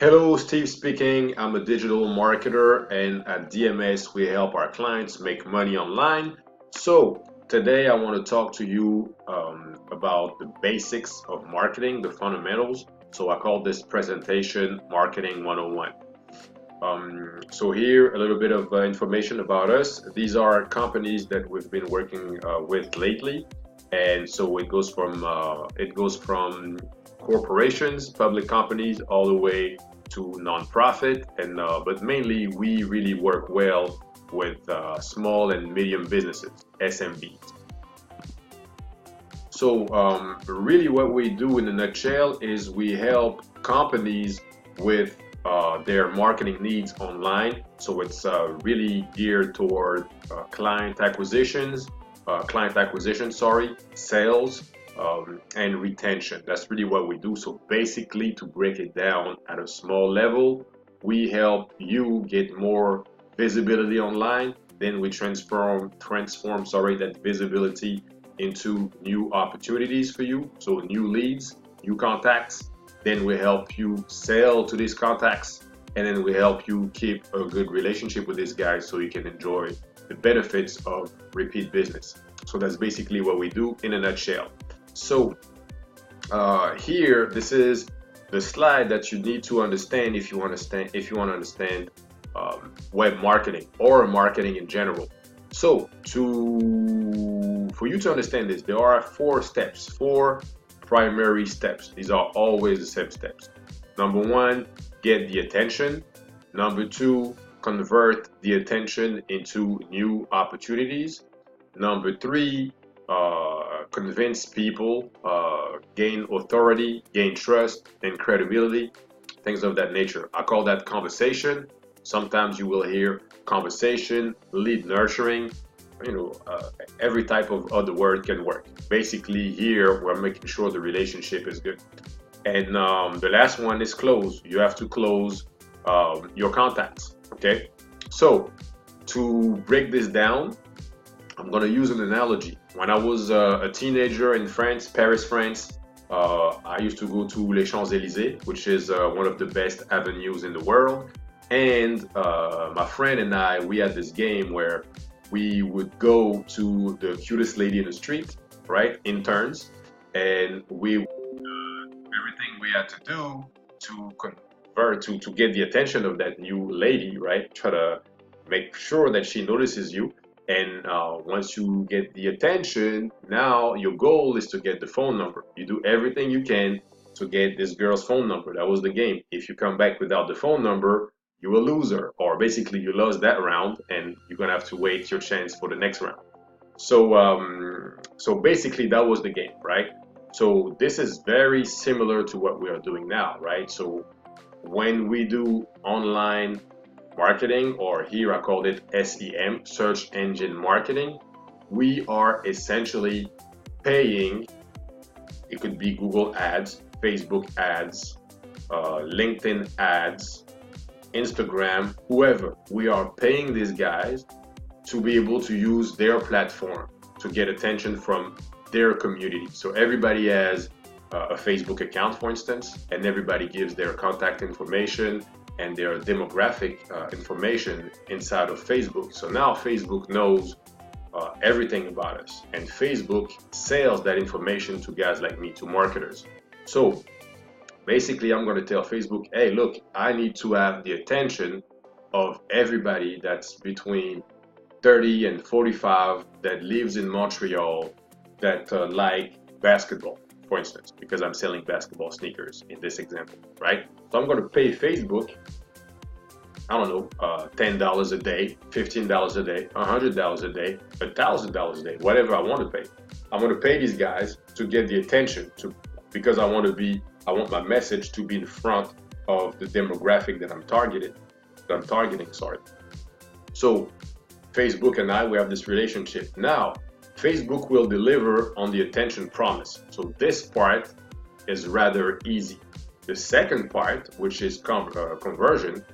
Hello, Steve speaking. I'm a digital marketer, and at DMS, we help our clients make money online. So, today I want to talk to you about the basics of marketing, the fundamentals. So, I call this presentation Marketing 101. So, here a little bit of information about us. These are companies that we've been working with lately, and so it goes from corporations, public companies, all the way to nonprofit, and but mainly we really work well with small and medium businesses, SMBs. So really what we do in a nutshell is we help companies with their marketing needs online. So it's really geared toward client acquisition, sorry, sales, and retention. That's really what we do. So basically, to break it down at a small level, we help you get more visibility online. Then we transform, sorry, that visibility into new opportunities for you. So new leads, new contacts. Then we help you sell to these contacts, and then we help you keep a good relationship with these guys so you can enjoy the benefits of repeat business. So that's basically what we do in a nutshell. So here, this is the slide that you need to understand if you want to understand web marketing or marketing in general. So to for you to understand this, there are four primary steps. These are always the same steps. Number one, get the attention. Number two, convert the attention into new opportunities. Number three, convince people, gain authority, gain trust and credibility, things of that nature. I call that conversation. Sometimes you will hear conversation, lead nurturing, every type of other word can work. Basically, here we're making sure the relationship is good. And the last one is close. You have to close your contacts. Okay. So to break this down, I'm going to use an analogy. When I was a teenager in France, Paris, France, I used to go to Les Champs-Élysées, which is one of the best avenues in the world. And my friend and I, we had this game where we would go to the cutest lady in the street, right, in turns, and we would everything we had to do to convert, to get the attention of that new lady, right? Try to make sure that she notices you. And once you get the attention, now your goal is to get the phone number. You do everything you can to get this girl's phone number. That was the game. If you come back without the phone number, you're a loser, or basically you lost that round, and you're gonna have to wait your chance for the next round. So basically that was the game, right? So this is very similar to what we are doing now, right? So when we do online marketing, or here I called it SEM, search engine marketing, we are essentially paying. It could be Google ads, Facebook ads, LinkedIn ads, Instagram, whoever. We are paying these guys to be able to use their platform to get attention from their community. So everybody has a Facebook account, for instance, and everybody gives their contact information and their demographic information inside of Facebook. So now Facebook knows everything about us, and Facebook sells that information to guys like me, to marketers. So basically, I'm going to tell Facebook, hey, look, I need to have the attention of everybody that's between 30 and 45 that lives in Montreal that like basketball, for instance, because I'm selling basketball sneakers in this example, right? So I'm going to pay Facebook, I don't know, $10 a day, $15 a day, $100 a day, $1,000 a day, whatever I want to pay. I'm going to pay these guys to get the attention, because I want my message to be in front of the demographic that I'm targeting, sorry. So Facebook and I, we have this relationship. Now, Facebook will deliver on the attention promise. So this part is rather easy. The second part, which is conversion,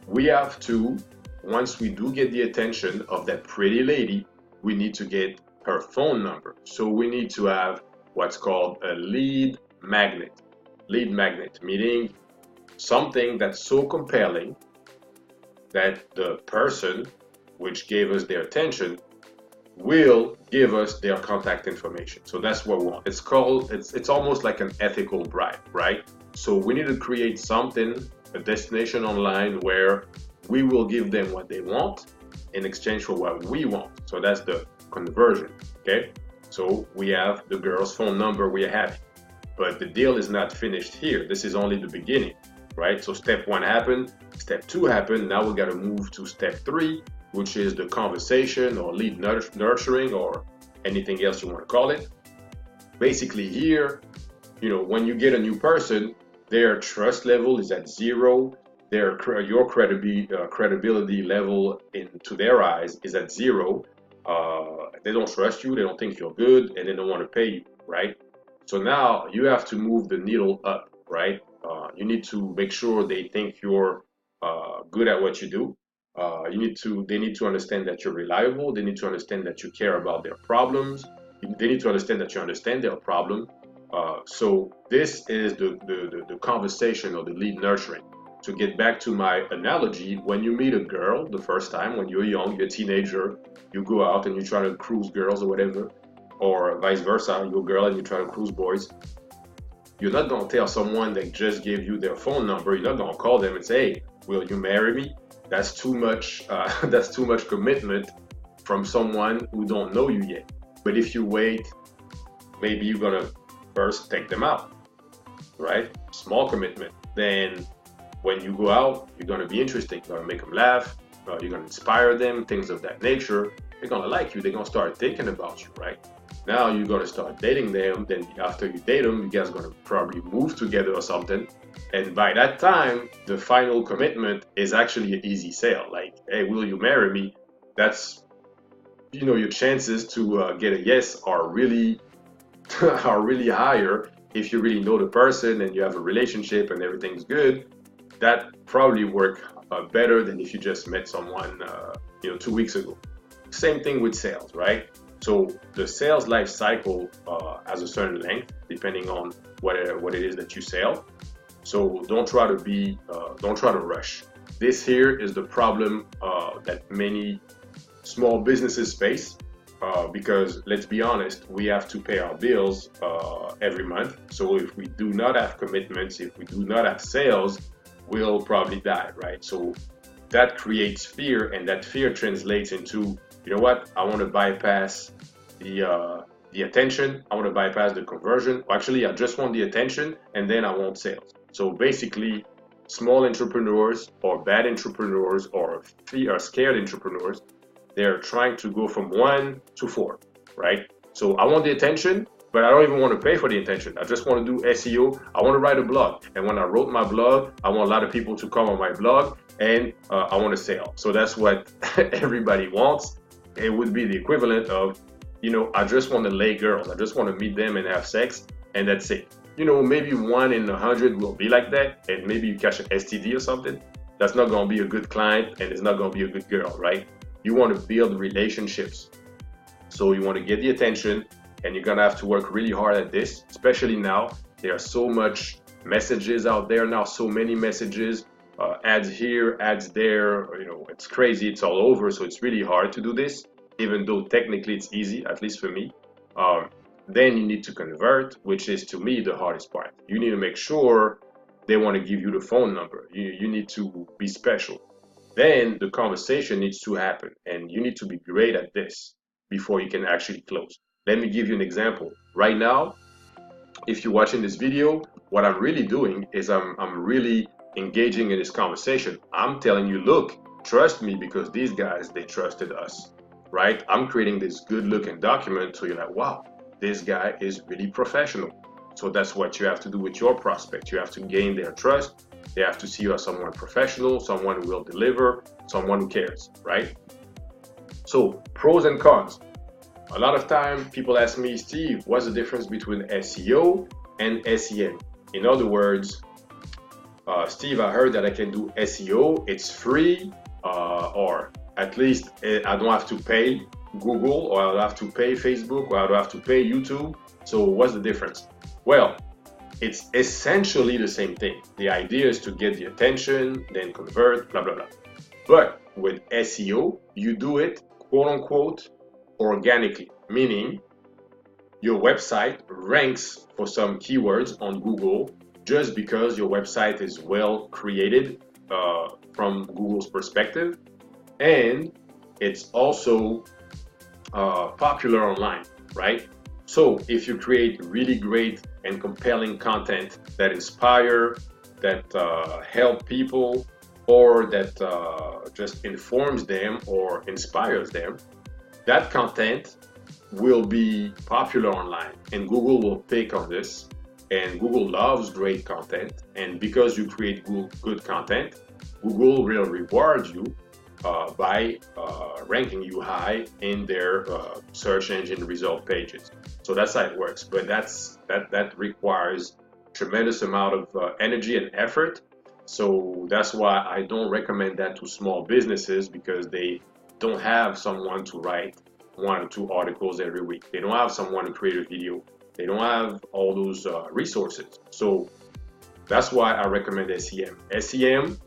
we have to, once we do get the attention of that pretty lady, we need to get her phone number. So we need to have what's called a lead magnet. Lead magnet, meaning something that's so compelling that the person which gave us their attention will give us their contact information. So that's what we want. It's almost like an ethical bribe, right? So we need to create something, a destination online where we will give them what they want in exchange for what we want. So that's the conversion, okay? So we have the girl's phone number we're having, but the deal is not finished here. This is only the beginning, right? So step 1 happened, step 2 happened. Now we got to move to step 3, which is the conversation or lead nurturing or anything else you want to call it. Basically here, you know, when you get a new person, their trust level is at 0. Your credibility level into their eyes is at 0. They don't trust you, they don't think you're good, and they don't want to pay you, right? So now you have to move the needle up, right? You need to make sure they think you're good at what you do. They need to understand that you're reliable. They need to understand that you care about their problems. They need to understand that you understand their problem. So this is the conversation or the lead nurturing. To get back to my analogy, when you meet a girl the first time, when you're young, you're a teenager, you go out and you try to cruise girls or whatever, or vice versa, you're a girl and you try to cruise boys, you're not going to tell someone that just gave you their phone number, you're not going to call them and say, hey, will you marry me? That's too much commitment from someone who don't know you yet. But if you wait, maybe you're going to first take them out, right? Small commitment. Then when you go out, you're going to be interesting. You're going to make them laugh. You're going to inspire them, things of that nature. They're going to like you. They're going to start thinking about you, right? Now you're going to start dating them. Then after you date them, you guys are going to probably move together or something. And by that time, the final commitment is actually an easy sale. Like, hey, will you marry me? That's, you know, your chances to get a yes are really higher if you really know the person and you have a relationship and everything's good. That probably work better than if you just met someone 2 weeks ago. Same thing with sales, right? So the sales life cycle has a certain length depending on what it is that you sell. So don't try to rush. This here is the problem that many small businesses face because let's be honest, we have to pay our bills every month. So if we do not have commitments, if we do not have sales, we'll probably die, right? So that creates fear, and that fear translates into, you know what, I want to bypass the attention, I want to bypass the conversion. Well, actually, I just want the attention and then I want sales. So basically, small entrepreneurs or bad entrepreneurs or scared entrepreneurs, they're trying to go from 1 to 4, right? So I want the attention, but I don't even want to pay for the attention. I just want to do SEO. I want to write a blog. And when I wrote my blog, I want a lot of people to come on my blog, and I want to sell. So that's what everybody wants. It would be the equivalent of, I just want to lay girls. I just want to meet them and have sex, and that's it. Maybe 1 in 100 will be like that, and maybe you catch an STD or something. That's not going to be a good client, and it's not going to be a good girl, right? You want to build relationships. So you want to get the attention, and you're going to have to work really hard at this, especially now. There are so much messages out there now, so many messages, ads here, ads there, it's crazy, it's all over. So it's really hard to do this, even though technically it's easy, at least for me. Then you need to convert, which is to me the hardest part. You need to make sure they want to give you the phone number. You need to be special. Then the conversation needs to happen, and you need to be great at this before you can actually close. Let me give you an example. Right now, if you're watching this video, what I'm really doing is I'm really engaging in this conversation. I'm telling you, look, trust me, because these guys, they trusted us, right? I'm creating this good looking document so you're like, wow, this guy is really professional. So that's what you have to do with your prospect. You have to gain their trust. They have to see you as someone professional, someone who will deliver, someone who cares, right? So pros and cons. A lot of time people ask me, Steve, what's the difference between SEO and SEM? In other words, Steve, I heard that I can do SEO, it's free, or at least I don't have to pay Google, or I don't have to pay Facebook, or I don't have to pay YouTube. So what's the difference? Well, It's essentially the same thing. The idea is to get the attention, then convert, blah, blah, blah. But with SEO, you do it, quote unquote, organically, meaning your website ranks for some keywords on Google just because your website is well created from Google's perspective, and it's also popular online, right? So if you create really great and compelling content that inspire, that help people, or that just informs them or inspires them, that content will be popular online, and Google will pick on this. And Google loves great content, and because you create good content, Google will reward you by ranking you high in their search engine result pages. So that's how it works. But that requires tremendous amount of energy and effort. So that's why I don't recommend that to small businesses, because they don't have someone to write 1 or 2 articles every week. They don't have someone to create a video. They don't have all those resources. So that's why I recommend SEM. SEM,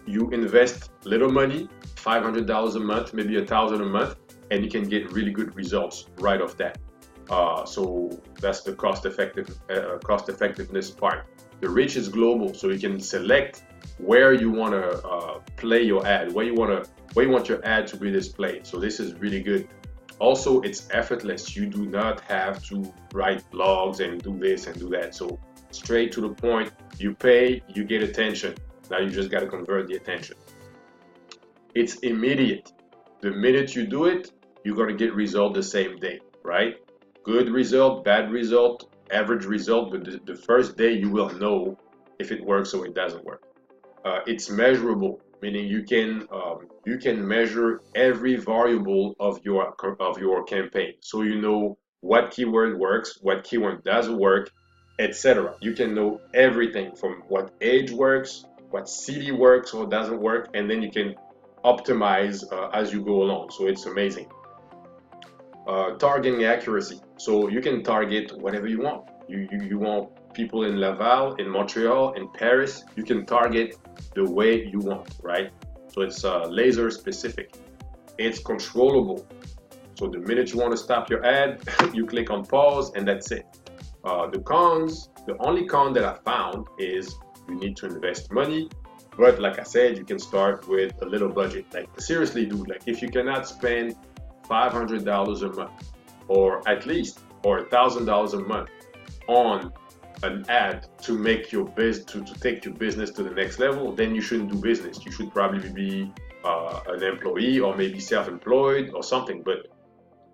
you invest little money, $500 a month, maybe $1,000 a month, and you can get really good results right off that. So that's the cost effectiveness part. The reach is global, so you can select where you want to play your ad, where you want your ad to be displayed. So this is really good. Also, it's effortless. You do not have to write blogs and do this and do that. So straight to the point, you pay, you get attention. Now you just got to convert the attention. It's immediate. The minute you do it, you're going to get result the same day, right? Good result, bad result, average result, but the first day you will know if it works or it doesn't work. It's measurable, meaning you can measure every variable of your campaign, so you know what keyword works, what keyword doesn't work, etc. You can know everything from what age works, what city works or doesn't work, and then you can optimize as you go along. So it's amazing. Targeting accuracy, so you can target whatever you want. You want people in Laval, in Montreal, in Paris, you can target the way you want, right? So it's laser specific. It's controllable. So the minute you want to stop your ad, you click on pause and that's it. The cons, the only con that I found is you need to invest money. But like I said, you can start with a little budget. Like seriously, dude, like if you cannot spend $500 a month, or at least, or $1,000 a month on an ad to make your to take your business to the next level, then you shouldn't do business. You should probably be an employee or maybe self-employed or something. But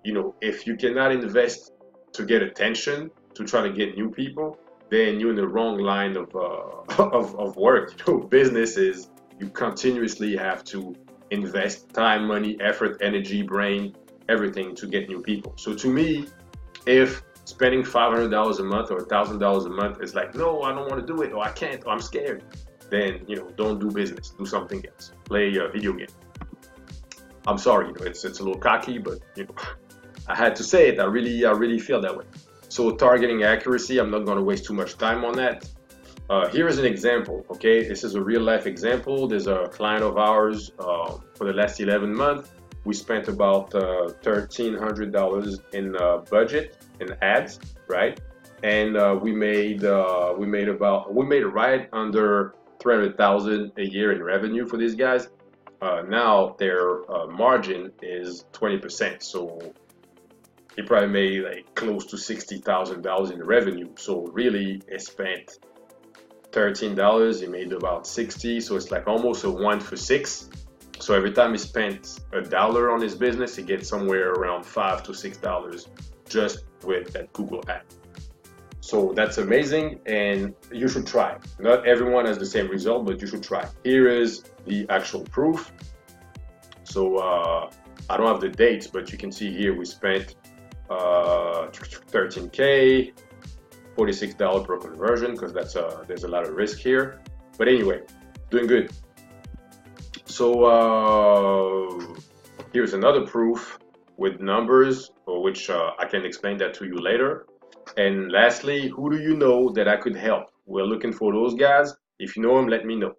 you know, if you cannot invest to get attention, to try to get new people, then you're in the wrong line of of work. You know, business is you continuously have to invest time, money, effort, energy, brain, everything to get new people. So to me, if spending $500 a month or $1,000 a month is like, no, I don't want to do it, or I can't, or I'm scared, then you know, don't do business. Do something else. Play a video game. I'm sorry, you know, it's a little cocky, but you know, I had to say it. I really feel that way. So targeting accuracy, I'm not going to waste too much time on that. Here is an example, okay? This is a real life example. There's a client of ours for the last 11 months. We spent about $1,300 in budget in ads, right? And we made right under 300,000 a year in revenue for these guys. Now their margin is 20%, so he probably made like close to $60,000 in revenue. So really, he spent $13. He made about 60, so it's like almost a 1 for 6. So every time he spent $1 on his business, he gets somewhere around $5 to $6 just with that Google ad. So that's amazing, and you should try. Not everyone has the same result, but you should try. Here is the actual proof. So I don't have the dates, but you can see here we spent $13K, $46 per conversion, because there's a lot of risk here. But anyway, doing good. So here's another proof with numbers, which I can explain that to you later. And lastly, who do you know that I could help? We're looking for those guys. If you know them, let me know.